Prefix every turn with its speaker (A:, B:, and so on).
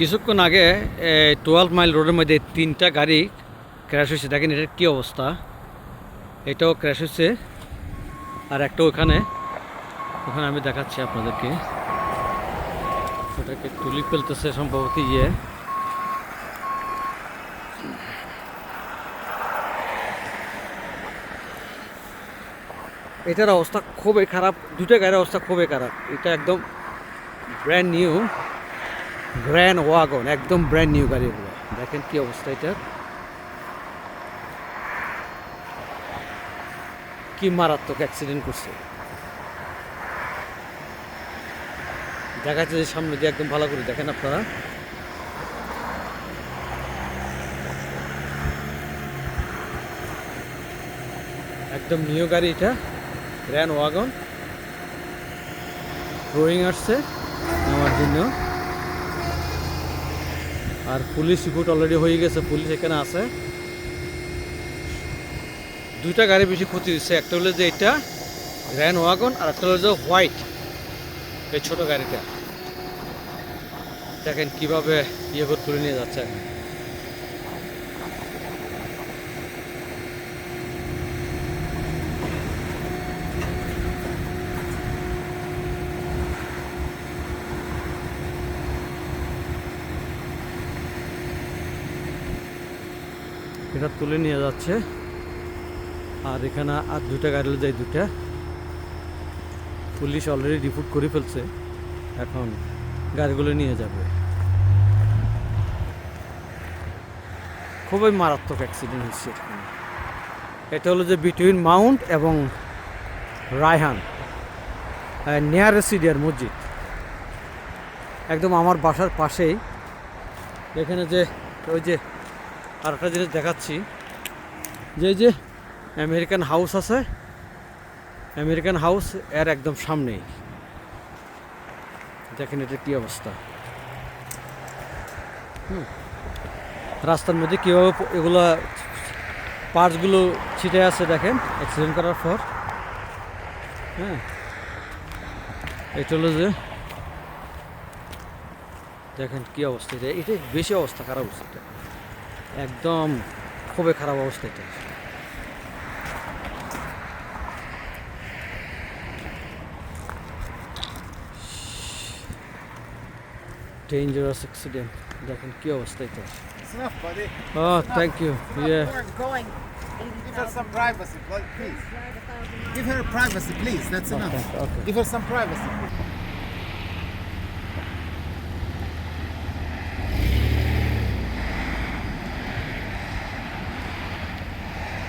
A: কিছুক্ষণ আগে 12 মাইল রোডের মধ্যে 3টা গাড়ি ক্র্যাশ হয়েছে। দেখেন এটার কী অবস্থা। এটাও ক্র্যাশ হয়েছে আর একটা ওখানে আমি দেখাচ্ছি আপনাদেরকে। ওটাকে তুলি ফেলতেছে সম্ভবত এটার অবস্থা খুবই খারাপ। দুটো গাড়ির অবস্থা খুবই খারাপ। এটা একদম ব্র্যান্ড নিউ গ্র্যান্ড ওয়াগন, একদম ব্র্যান্ড নিউ গাড়িগুলো। দেখেন কি অবস্থা এটার, কি মারাত্মক অ্যাক্সিডেন্ট করছে। দেখা যাচ্ছে যে সামনে দিয়ে একদম ভালো করে দেখেন আপনারা। একদম নিউ গাড়ি, এটা গ্র্যান্ড ওয়াগন। রোয়িং আসছে নেওয়ার জন্য, আর পুলিশ রিপোর্ট অলরেডি হয়ে গেছে, পুলিশ এখানে আছে। দুইটা গাড়ি বেশি ক্ষতি হচ্ছে, একটা হলো যে এটা গ্র্যান্ড ওয়াগন আর একটা হলো যে হোয়াইট, এই ছোট গাড়িটা। দেখেন কিভাবে করে তুলে নিয়ে যাচ্ছে এখন। এটা তুলে নিয়ে যাচ্ছে, আর এখানে আর দুটা গাড়ি যায়, দুটা পুলিশ অলরেডি রিপোর্ট করে ফেলছে, এখন গাড়িগুলো নিয়ে যাবে। খুবই মারাত্মক অ্যাক্সিডেন্ট হচ্ছে এখানে। এটা হলো যে বিটুইন মাউন্ট এবং রায়হান নিয়ার রেসিডিয়ার মসজিদ, একদম আমার বাসার পাশেই। এখানে যে ওই যে আর একটা জিনিস দেখাচ্ছি, যে আমেরিকান হাউস আছে, আমেরিকান হাউস এর একদম সামনেই। দেখেন এটা কী অবস্থা। রাস্তার মধ্যে কীভাবে এগুলা পার্টসগুলো ছিটে আছে দেখেন অ্যাক্সিডেন্ট করার পর। হ্যাঁ, এটা হলো যে দেখেন কী অবস্থা। এটা বেশি অবস্থা খারাপ হচ্ছে, এটা একদম খুবই খারাপ অবস্থা এটা। Dangerous accident. দেখেন কি অবস্থা এটা।
B: It's enough, buddy.
A: Oh, thank you. Yeah.
C: We're going.
B: Give her some privacy, please. Give her privacy, please. That's enough.
A: Okay.
B: Give her some privacy.